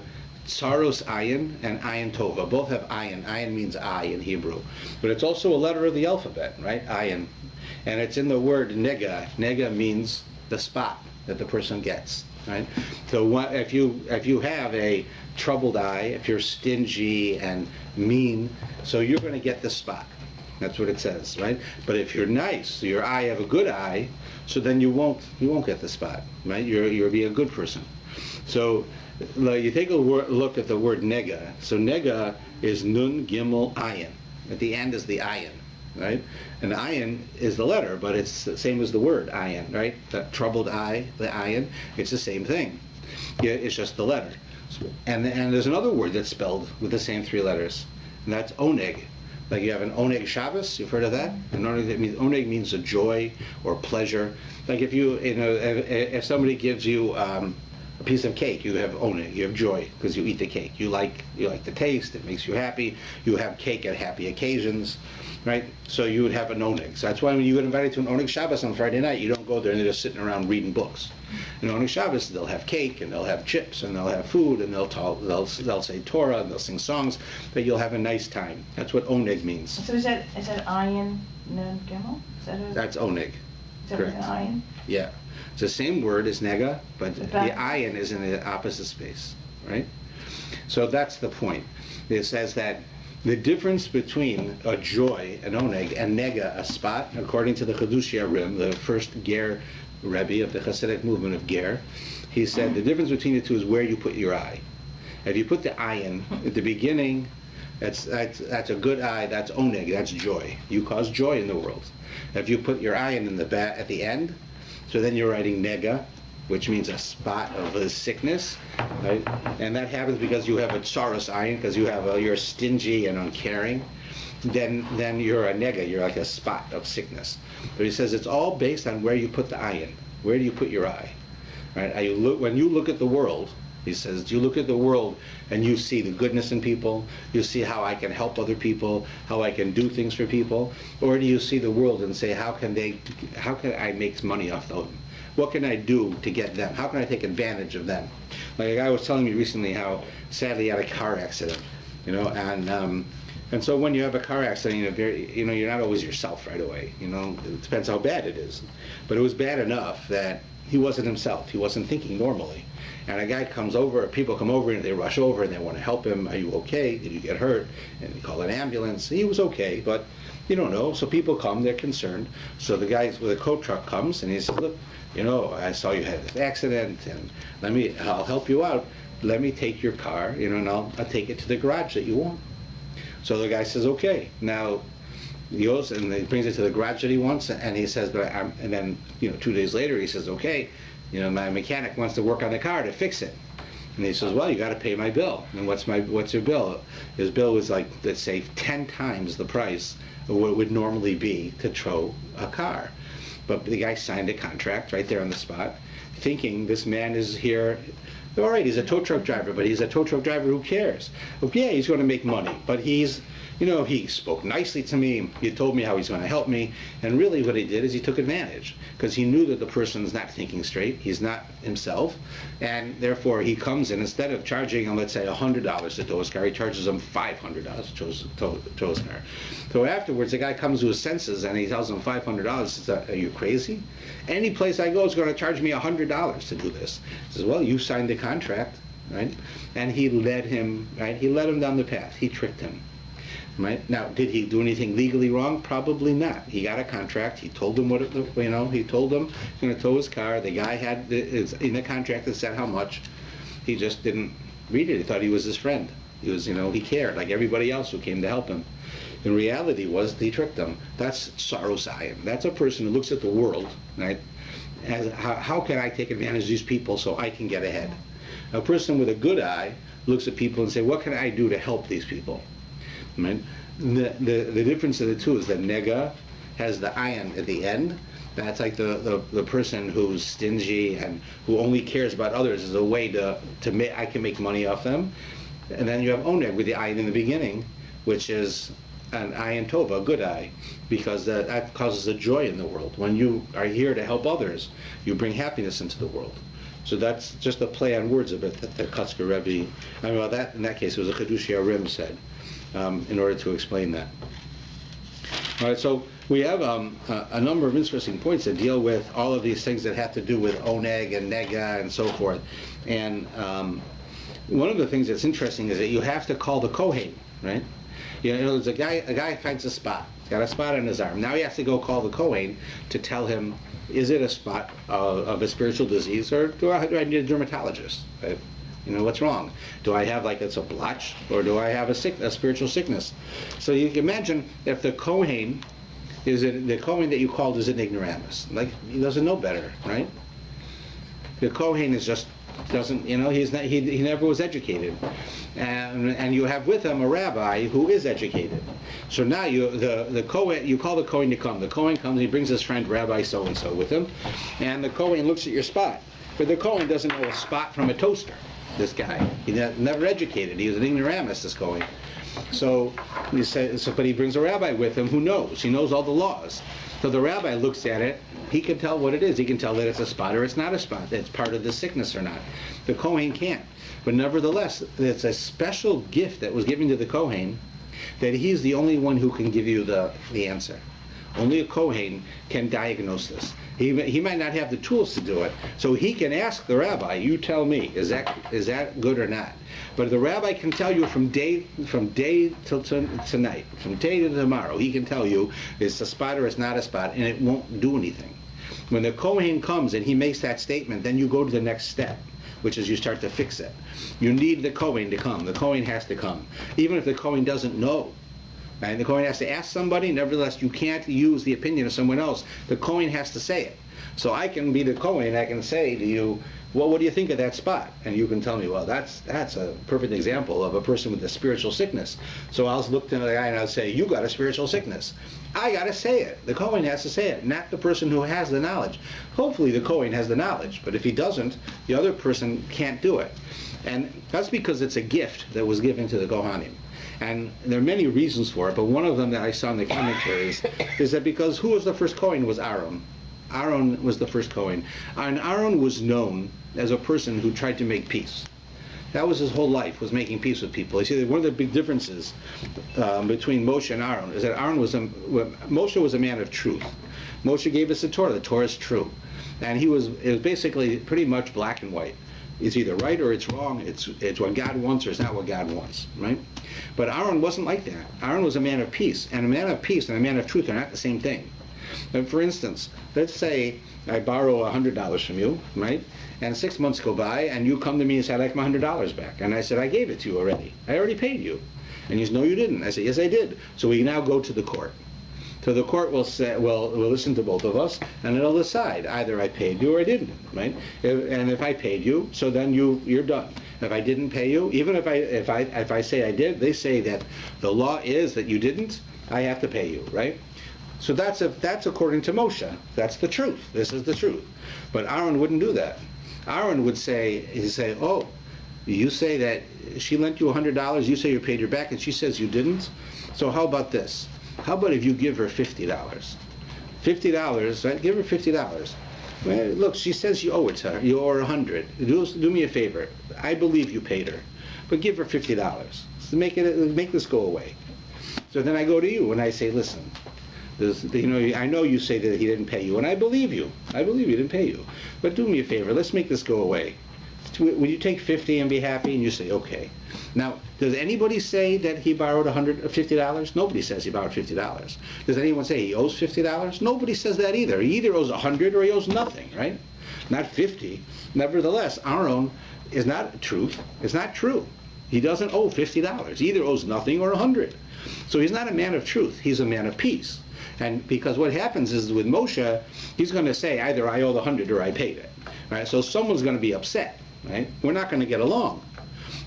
Tsaros ayin and ayin tova. Both have ayin. Ayin means eye in Hebrew. But it's also a letter of the alphabet, right? Ayin. And it's in the word nega. Nega means the spot that the person gets, right? So if you have a troubled eye, if you're stingy and mean, so you're going to get the spot. That's what it says, right? But if you're nice, so your eye have a good eye, so then you won't get the spot, right? You'll be a good person. So you take a look at the word nega. So nega is nun gimel ayin. At the end is the ayin, right? And ayin is the letter, but it's the same as the word ayin, right? The troubled eye, the ayin, it's the same thing. Yeah, it's just the letter. And there's another word that's spelled with the same three letters, and that's oneg. Like you have an oneg Shabbos, you've heard of that? And oneg means a joy or pleasure. Like if somebody gives you a piece of cake, you have oneg, you have joy because you eat the cake. You like the taste, it makes you happy. You have cake at happy occasions, right? So you would have an oneg. So that's why when you get invited to an oneg Shabbos on Friday night, you don't go there and they're just sitting around reading books. In oneg Shabbos, they'll have cake and they'll have chips and they'll have food and they'll say Torah and they'll sing songs, but you'll have a nice time. That's what oneg means. So is that ayin nun gimel? That's oneg. Is that Correct. an ayin? Yeah. It's the same word as nega, but the ayin is in the opposite space, right? So that's the point. It says that the difference between a joy, an oneg, and nega, a spot, according to the Chidush Yarim, the first Ger Rabbi of the Hasidic movement of Ger, he said the difference between the two is where you put your eye. If you put the ayin at the beginning, that's a good eye, that's oneg, that's joy. You cause joy in the world. If you put your ayin in at the end, so then you're writing nega, which means a spot of a sickness, right? And that happens because you have a tsaros ayin, because you're stingy and uncaring. Then you're a nega, you're like a spot of sickness. But he says it's all based on where you put the ayin. Where do you put your eye? Right? When you look at the world, he says, do you look at the world and you see the goodness in people? You see how I can help other people, how I can do things for people? Or do you see the world and say, how can I make money off them? What can I do to get them? How can I take advantage of them? Like a guy was telling me recently how sadly he had a car accident, and so when you have a car accident, you're not always yourself right away. It depends how bad it is. But it was bad enough that he wasn't himself. He wasn't thinking normally. And a guy comes over, people come over and they rush over and they want to help him. Are you okay? Did you get hurt? And they call an ambulance. He was okay, but you don't know. So people come, they're concerned. So the guy with a coat truck comes and he says, look, I saw you had this accident and I'll help you out. Let me take your car, and I'll take it to the garage that you want. So the guy says, okay. Now he goes and he brings it to the garage that he wants, and he says, and then 2 days later he says, okay, my mechanic wants to work on the car to fix it. And he says, well, you got to pay my bill. And what's your bill? His bill was like, let's say, 10 times the price of what it would normally be to tow a car. But the guy signed a contract right there on the spot, thinking this man is here. All right, he's a tow truck driver, but he's a tow truck driver who cares. Yeah, he's going to make money, but he spoke nicely to me. He told me how he's going to help me, and really what he did is he took advantage because he knew that the person's not thinking straight. He's not himself, and therefore he comes in, instead of charging him, let's say, $100 to tow his car, he charges him $500 to tow his car. So afterwards, the guy comes to his senses and he tells him $500. He says, are you crazy? Any place I go is going to charge me $100 to do this. He says, well, you signed the contract, right? And he led him, right? He led him down the path. He tricked him. Right? Now, did he do anything legally wrong? Probably not. He got a contract. He told him he told him he's going to tow his car. The guy in the contract that said how much. He just didn't read it. He thought he was his friend. He cared like everybody else who came to help him. In reality, he tricked him. That's tsaros ayin. That's a person who looks at the world, right? As how can I take advantage of these people so I can get ahead? A person with a good eye looks at people and say, what can I do to help these people? Right? The difference of the two is that nega has the ayin at the end. That's like the person who's stingy and who only cares about others as a way I can make money off them. And then you have oneg with the ayin in the beginning, which is an ayin tova, a good eye, because that causes a joy in the world. When you are here to help others, you bring happiness into the world. So that's just a play on words of it that the Kotzker Rebbe, that in that case it was a Chedushei Arim said, in order to explain that. All right, so we have a number of interesting points that deal with all of these things that have to do with oneg and nega and so forth. And one of the things that's interesting is that you have to call the Kohen, right? There's a guy finds a spot. He's got a spot on his arm. Now he has to go call the Kohen to tell him, is it a spot of a spiritual disease, or do I need a dermatologist? Right? What's wrong? Do I have it's a blotch, or do I have a spiritual sickness? So you can imagine if the Kohen that you called is an ignoramus. He doesn't know better, right? The Kohen is just doesn't, he never was educated, and you have with him a rabbi who is educated. So now the Kohen, you call the Kohen to come. The Kohen comes, he brings his friend Rabbi so and so with him, and the Kohen looks at your spot, but the Kohen doesn't know a spot from a toaster. This guy, he never educated. He was an ignoramus. This Kohen. So he says, but he brings a rabbi with him who knows. He knows all the laws. So the rabbi looks at it. He can tell what it is. He can tell that it's a spot or it's not a spot. That it's part of the sickness or not. The Kohen can't. But nevertheless, it's a special gift that was given to the Kohen, that he's the only one who can give you the answer. Only a Kohen can diagnose this. He might not have the tools to do it, so he can ask the rabbi, you tell me, is that good or not? But the rabbi can tell you from day till tonight, from day to tomorrow, he can tell you it's a spot or it's not a spot, and it won't do anything. When the Kohen comes and he makes that statement, then you go to the next step, which is you start to fix it. You need the Kohen to come. The Kohen has to come. Even if the Kohen doesn't know, and the Kohen has to ask somebody, nevertheless, you can't use the opinion of someone else. The Kohen has to say it. So I can be the Kohen, I can say to you, well, what do you think of that spot? And you can tell me, well, that's a perfect example of a person with a spiritual sickness. So I'll look to the guy and I'll say, you got a spiritual sickness. I got to say it. The Kohen has to say it, not the person who has the knowledge. Hopefully the Kohen has the knowledge, but if he doesn't, the other person can't do it. And that's because it's a gift that was given to the Kohanim. And there are many reasons for it, but one of them that I saw in the commentaries is that because who was the first Kohen was Aaron. Aaron was the first Kohen. And Aaron was known as a person who tried to make peace. That was his whole life, was making peace with people. You see, one of the big differences between Moshe and Aaron is that Moshe was a man of truth. Moshe gave us the Torah. The Torah is true. And it was basically pretty much black and white. It's either right or it's wrong. It's what God wants or it's not what God wants, right? But Aaron wasn't like that. Aaron was a man of peace, and a man of peace and a man of truth are not the same thing. And for instance, let's say I borrow $100 from you, right? And 6 months go by, and you come to me and say, I'd like my $100 back. And I said, I gave it to you already. I already paid you. And you said, no, you didn't. I said, yes, I did. So we now go to the court. So the court will say, well, we'll listen to both of us, and it'll decide either I paid you or I didn't, right? And if I paid you, so then you're done. If I didn't pay you, even if I say I did, they say that the law is that you didn't, I have to pay you, right? So that's according to Moshe. That's the truth. This is the truth. But Aaron wouldn't do that. Aaron would say, oh, you say that she lent you $100, you say you paid her back, and she says you didn't. So how about this? How about if you give her $50? $50, right? Give her $50. Well, look, she says you owe it to her. You owe her $100. Do me a favor. I believe you paid her, but give her $50 to make this go away. So then I go to you and I say, listen, I know you say that he didn't pay you, and I believe you. I believe he didn't pay you, but do me a favor. Let's make this go away. Will you take 50 and be happy? And you say, okay. Now, does anybody say that he borrowed $50? Nobody says he borrowed $50. Does anyone say he owes $50? Nobody says that either. He either owes 100 or he owes nothing, right? Not 50. Nevertheless, Aaron is not truth. It's not true. He doesn't owe $50. He either owes nothing or 100. So he's not a man of truth. He's a man of peace. And because what happens is with Moshe, he's going to say either I owe the 100 or I paid it. Right? So someone's going to be upset. Right? We're not going to get along.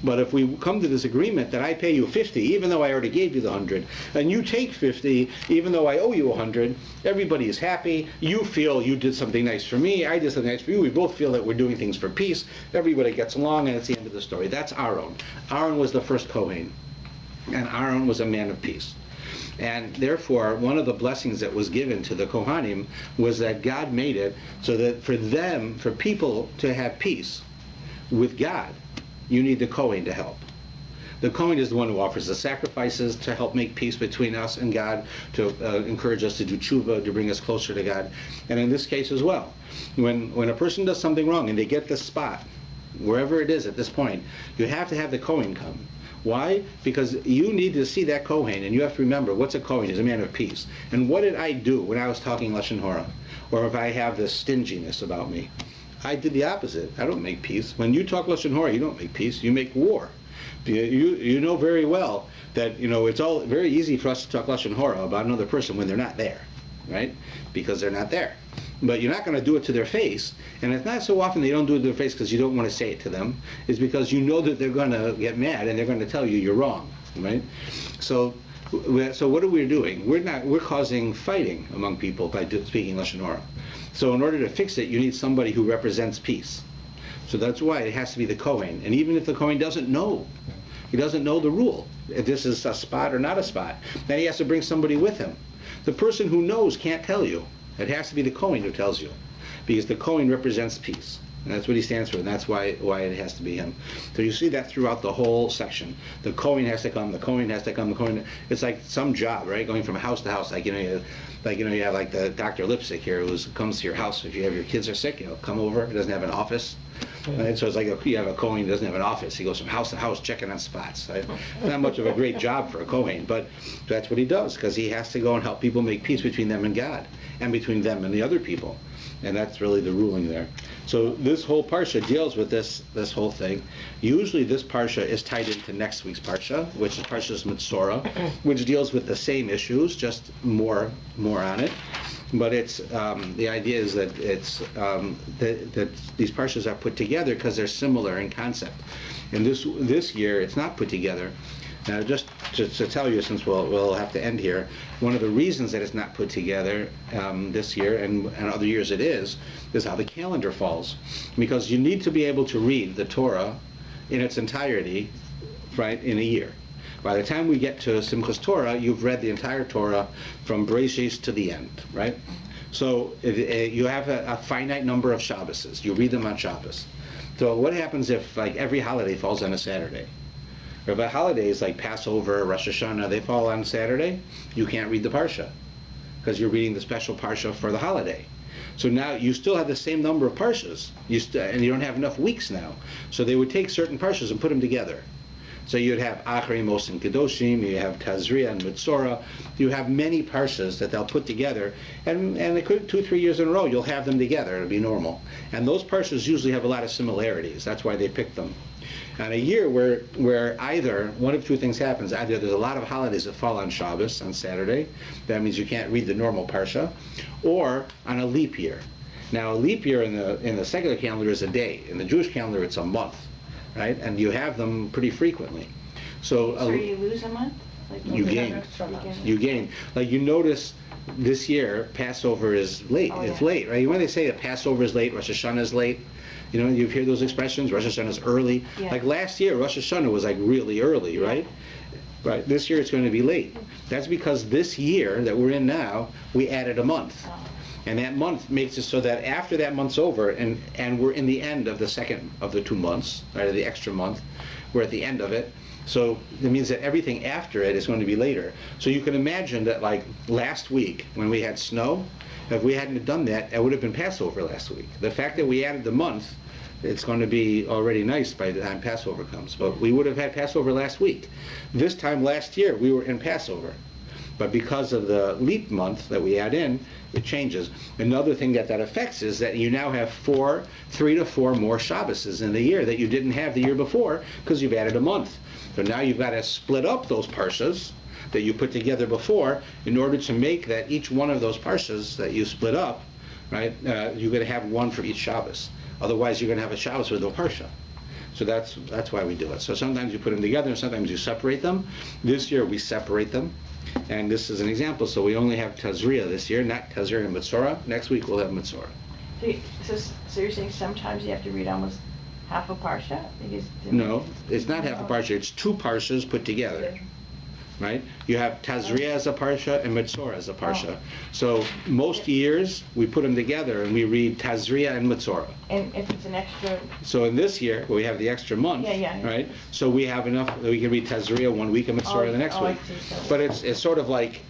But if we come to this agreement that I pay you 50, even though I already gave you the 100, and you take 50, even though I owe you 100, everybody is happy. You feel you did something nice for me. I did something nice for you. We both feel that we're doing things for peace. Everybody gets along, and it's the end of the story. That's Aaron. Aaron was the first Kohen, and Aaron was a man of peace. And therefore, one of the blessings that was given to the Kohanim was that God made it so that for people to have peace with God, you need the Kohen to help. The Kohen is the one who offers the sacrifices to help make peace between us and God, to encourage us to do tshuva, to bring us closer to God. And in this case as well, when a person does something wrong and they get the spot, wherever it is at this point, you have to have the Kohen come. Why? Because you need to see that Kohen, and you have to remember, what's a Kohen? He's a man of peace. And what did I do when I was talking Lashon Hora? Or if I have this stinginess about me? I did the opposite. I don't make peace. When you talk Lashon Hora, you don't make peace. You make war. You know very well that it's all very easy for us to talk Lashon Hora about another person when they're not there, right? Because they're not there. But you're not going to do it to their face, and it's not so often they don't do it to their face because you don't want to say it to them. It's because you know that they're going to get mad and they're going to tell you you're wrong, right? So what are we doing? We're causing fighting among people by speaking Lashon Hora. So in order to fix it, you need somebody who represents peace. So that's why it has to be the Kohen. And even if the Kohen doesn't know, he doesn't know the rule, if this is a spot or not a spot, then he has to bring somebody with him. The person who knows can't tell you. It has to be the Kohen who tells you, because the Kohen represents peace. And that's what he stands for, and that's why it has to be him. So you see that throughout the whole section. The Kohen has to come, the Kohen has to come, the Kohen. It's like some job, right? Going from house to house. You have like the Dr. Lipstick here who comes to your house. If you have your kids are sick, come over. He doesn't have an office. Right? So it's like you have a Kohen who doesn't have an office. He goes from house to house checking on spots. Right? Not much of a great job for a Kohen, but that's what he does, because he has to go and help people make peace between them and God, and between them and the other people. And that's really the ruling there. So this whole parsha deals with this whole thing. Usually this parsha is tied into next week's parsha, which is Parshas Mitzorah, which deals with the same issues, just more on it. But it's the idea is that it's that these parshas are put together because they're similar in concept. And this year it's not put together. Now, just to tell you, since we'll have to end here, one of the reasons that it's not put together this year, and other years it is how the calendar falls. Because you need to be able to read the Torah in its entirety, right, in a year. By the time we get to Simchas Torah, you've read the entire Torah from Bereshis to the end, right? So you have a finite number of Shabbases. You read them on Shabbos. So what happens if every holiday falls on a Saturday? Or if holidays like Passover, Rosh Hashanah, they fall on Saturday, you can't read the Parsha because you're reading the special Parsha for the holiday. So now you still have the same number of Parshas, and you don't have enough weeks now. So they would take certain Parshas and put them together. So you'd have Achrei, Mos, and Kedoshim, you have Tazria and Mitzorah. You have many Parshas that they'll put together, and it could 2-3 years in a row, you'll have them together. It'll be normal. And those Parshas usually have a lot of similarities. That's why they picked them. And a year where either one of two things happens: either there's a lot of holidays that fall on Shabbos, on Saturday, that means you can't read the normal parsha, or on a leap year. Now, a leap year in the secular calendar is a day. In the Jewish calendar, it's a month, right? And you have them pretty frequently. So you lose a month? You gain. You gain. Like you notice this year, Passover is late. Oh, it's yeah. late, right? When they say that Passover is late, Rosh Hashanah is late. You've heard those expressions. Rosh Hashanah is early. Yeah. Like last year, Rosh Hashanah was really early, right? Right. This year it's going to be late. That's because this year that we're in now, we added a month. Oh. And that month makes it so that after that month's over, and we're in the end of the second of the 2 months, right, the extra month, we're at the end of it. So that means that everything after it is going to be later. So you can imagine that last week when we had snow, if we hadn't done that, it would have been Passover last week. The fact that we added the month, it's going to be already nice by the time Passover comes. But we would have had Passover last week. This time last year, we were in Passover. But because of the leap month that we add in, it changes. Another thing that affects is that you now have 3 to 4 more Shabboses in the year that you didn't have the year before because you've added a month. So now you've got to split up those parshas that you put together before in order to make that each one of those parshas that you split up, right, you're going to have one for each Shabbos. Otherwise, you're going to have a Shabbos with no parsha. So that's why we do it. So sometimes you put them together, and sometimes you separate them. This year we separate them, and this is an example. So we only have Tazria this year, not Tazria and Mitzorah. Next week we'll have Mitzorah. So you're saying sometimes you have to read almost half a parsha? No, it's not half a parsha. It's 2 parshas put together. right? You have Tazria as a parsha and Metzora as a parsha. So most years we put them together and we read Tazria and Metzora. And if it's an extra... So in this year, we have the extra month, right? So we have enough that we can read Tazria one week and Metzora the next week. But it's sort of like,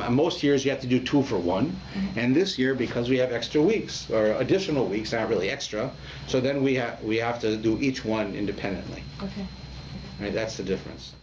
most years you have to do 2 for 1. And this year, because we have extra weeks, or additional weeks, not really extra, so then we have to do each one independently. Okay. Right, that's the difference.